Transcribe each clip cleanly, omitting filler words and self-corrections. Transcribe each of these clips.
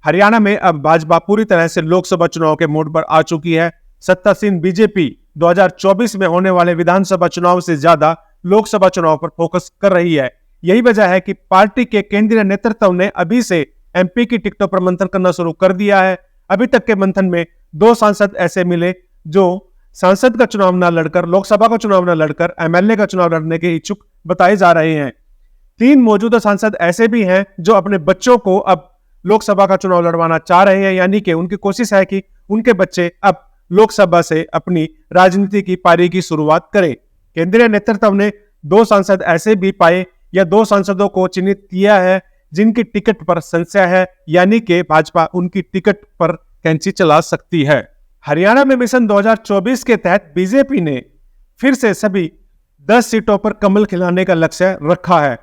हरियाणा में अब भाजपा पूरी तरह से लोकसभा चुनाव के मोड पर आ चुकी है। सत्तासीन बीजेपी 2024 में होने वाले विधानसभा चुनाव से ज्यादा लोकसभा चुनाव पर फोकस कर रही है। यही वजह है कि पार्टी के केंद्रीय नेतृत्व ने अभी से एमपी की टिकटों पर मंथन करना शुरू कर दिया है। अभी तक के मंथन में 2 सांसद ऐसे मिले जो सांसद का चुनाव न लड़कर, लोकसभा का चुनाव न लड़कर एमएलए का चुनाव लड़ने के इच्छुक बताए जा रहे हैं। 3 मौजूदा सांसद ऐसे भी हैं जो अपने बच्चों को अब लोकसभा का चुनाव लड़वाना चाह रहे हैं, यानी कि उनकी कोशिश है कि उनके बच्चे अब लोकसभा से अपनी राजनीति की पारी की शुरुआत करें। केंद्रीय नेतृत्व ने 2 सांसद ऐसे भी पाए या 2 सांसदों को चिन्हित किया है जिनकी टिकट पर संशय है, यानी कि भाजपा उनकी टिकट पर कैंची चला सकती है। हरियाणा में मिशन 2024 के तहत बीजेपी ने फिर से सभी 10 सीटों पर कमल खिलाने का लक्ष्य रखा है।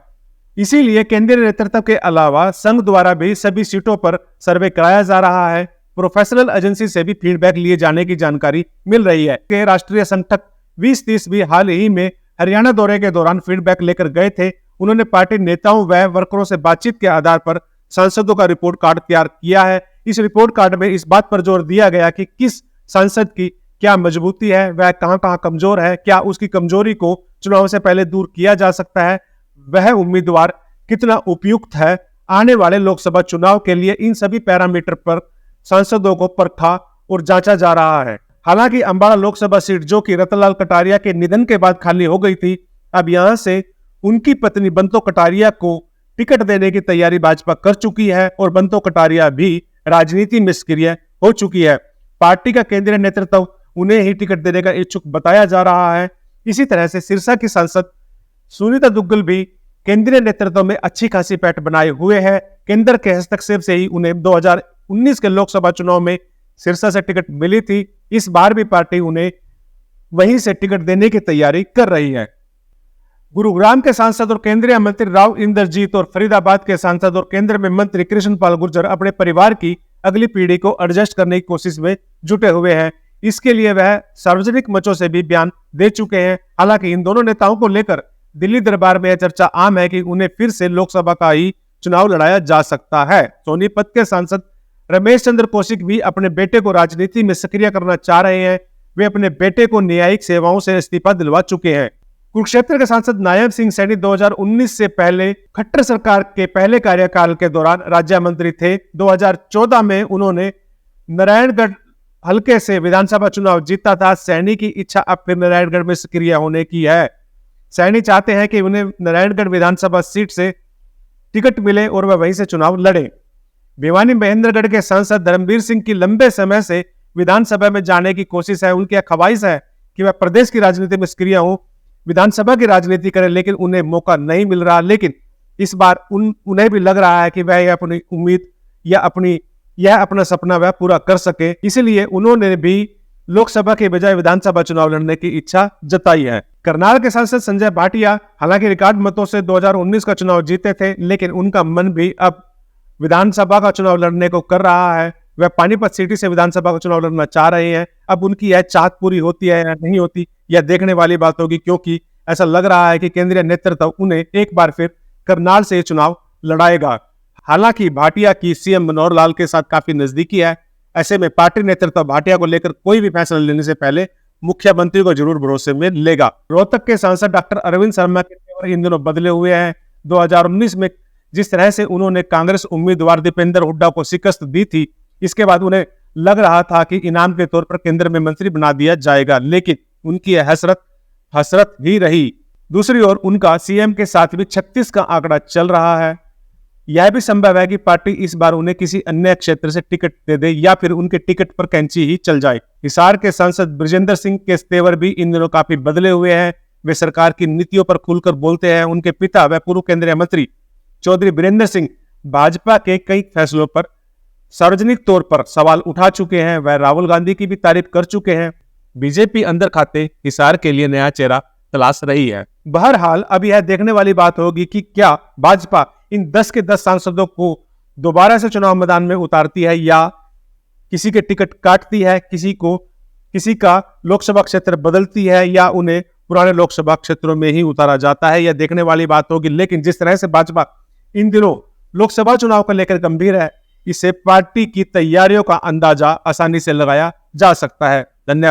इसीलिए केंद्रीय नेतृत्व के अलावा संघ द्वारा भी सभी सीटों पर सर्वे कराया जा रहा है। प्रोफेशनल एजेंसी से भी फीडबैक लिए जाने की जानकारी मिल रही है कि राष्ट्रीय संगठक 2030 भी हाल ही में हरियाणा दौरे के दौरान फीडबैक लेकर गए थे। उन्होंने पार्टी नेताओं व वर्करों से बातचीत के आधार पर सांसदों का रिपोर्ट कार्ड तैयार किया है। इस रिपोर्ट कार्ड में इस बात पर जोर दिया गया कि किस सांसद की क्या मजबूती है, वह कहां कमजोर है, क्या उसकी कमजोरी को चुनाव से पहले दूर किया जा सकता है, वह उम्मीदवार कितना उपयुक्त है आने वाले लोकसभा चुनाव के लिए। इन सभी पैरामीटर पर सांसदों को परखा और जांचा जा रहा है। हालांकि अंबाला लोकसभा सीट जो कि रतनलाल कटारिया के निधन के बाद खाली हो गई थी, अब यहां से उनकी पत्नी बंतो कटारिया को टिकट देने की तैयारी भाजपा कर चुकी है और बंतो कटारिया भी राजनीति में सक्रिय हो चुकी है। पार्टी का केंद्रीय नेतृत्व उन्हें ही टिकट देने का इच्छुक बताया जा रहा है। इसी तरह से सिरसा की सांसद सुनीता दुग्गल भी केंद्रीय नेतृत्व में अच्छी खासी पैठ बनाए हुए हैं। केंद्र के हस्तक्षेप से ही उन्हें 2019 के लोकसभा चुनाव में सिरसा से टिकट मिली थी। इस बार भी पार्टी उन्हें वहीं से टिकट देने की तैयारी कर रही है। गुरुग्राम के सांसद और केंद्रीय मंत्री राव इंद्रजीत और फरीदाबाद के सांसद और केंद्र में मंत्री कृष्णपाल गुर्जर अपने परिवार की अगली पीढ़ी को एडजस्ट करने की कोशिश में जुटे हुए हैं। इसके लिए वह सार्वजनिक मंचों से भी बयान दे चुके हैं। हालांकि इन दोनों नेताओं को लेकर दिल्ली दरबार में यह चर्चा आम है कि उन्हें फिर से लोकसभा का ही चुनाव लड़ाया जा सकता है। सोनीपत के सांसद रमेश चंद्र कौशिक भी अपने बेटे को राजनीति में सक्रिय करना चाह रहे हैं। वे अपने बेटे को न्यायिक सेवाओं से इस्तीफा दिलवा चुके हैं। कुरुक्षेत्र के सांसद नायब सिंह सैनी 2019 से पहले खट्टर सरकार के पहले कार्यकाल के दौरान राज्य मंत्री थे। 2014 में उन्होंने नारायणगढ़ हल्के से विधानसभा चुनाव जीता था। सैनी की इच्छा अब फिर नारायणगढ़ में सक्रिय होने की है। सैनी चाहते हैं कि उन्हें नारायणगढ़ विधानसभा सीट से टिकट मिले और वह वहीं से चुनाव लड़े। भिवानी महेंद्रगढ़ के सांसद धर्मवीर सिंह की लंबे समय से विधानसभा में जाने की कोशिश है। उनकी ख्वाहिश है कि वह प्रदेश की राजनीति में सक्रिय हो, विधानसभा की राजनीति करें, लेकिन उन्हें मौका नहीं मिल रहा। लेकिन इस बार उन्हें भी लग रहा है कि वह अपनी उम्मीद या अपना सपना वह पूरा कर सके। इसलिए उन्होंने भी लोकसभा के बजाय विधानसभा चुनाव लड़ने की इच्छा जताई है। करनाल के सांसद संजय भाटिया हालांकि रिकॉर्ड मतों से 2019 का चुनाव जीते थे, लेकिन उनका मन भी अब विधानसभा का चुनाव लड़ने को कर रहा है। वह पानीपत सिटी से विधानसभा का चुनाव लड़ना चाह रहे हैं। अब उनकी यह चाहत पूरी होती है या नहीं होती, यह देखने वाली बात होगी, क्योंकि ऐसा लग रहा है कि केंद्रीय नेतृत्व उन्हें एक बार फिर करनाल से चुनाव लड़ाएगा। हालांकि भाटिया की सीएम मनोहर लाल के साथ काफी नजदीकी है। ऐसे में पार्टी नेतृत्व भाटिया को लेकर कोई भी फैसला लेने से पहले मुख्यमंत्री को जरूर भरोसे में लेगा। रोहतक के सांसद डॉक्टर अरविंद शर्मा के तेवर इन दिनों बदले हुए हैं। 2019 में जिस तरह से उन्होंने कांग्रेस उम्मीदवार दीपेंद्र हुड्डा को शिकस्त दी थी, इसके बाद उन्हें लग रहा था कि इनाम के तौर पर केंद्र में मंत्री बना दिया जाएगा, लेकिन उनकी यह हसरत ही रही। दूसरी ओर उनका सीएम के साथ भी 36 का आंकड़ा चल रहा है। यह भी संभव है कि पार्टी इस बार उन्हें किसी अन्य क्षेत्र से टिकट दे दे या फिर उनके टिकट पर कैंची ही चल जाए। हिसार के सांसद ब्रजेंद्र सिंह के तेवर भी इन दिनों काफी बदले हुए हैं। वे सरकार की नीतियों पर खुलकर बोलते हैं। उनके पिता व पूर्व केंद्रीय मंत्री चौधरी बीरेंद्र सिंह भाजपा के कई फैसलों पर सार्वजनिक तौर पर सवाल उठा चुके हैं। वह राहुल गांधी की भी तारीफ कर चुके हैं। बीजेपी अंदर खाते हिसार के लिए नया चेहरा तलाश रही है। बहरहाल अब यह देखने वाली बात होगी कि क्या भाजपा इन 10 के 10 सांसदों को दोबारा से चुनाव मैदान में उतारती है या किसी के टिकट काटती है, किसी का लोकसभा क्षेत्र बदलती है या उन्हें पुराने लोकसभा क्षेत्रों में ही उतारा जाता है। यह देखने वाली बात होगी। लेकिन जिस तरह से भाजपा इन दिनों लोकसभा चुनाव को लेकर गंभीर है, इससे पार्टी की तैयारियों का अंदाजा आसानी से लगाया जा सकता है। धन्यवाद।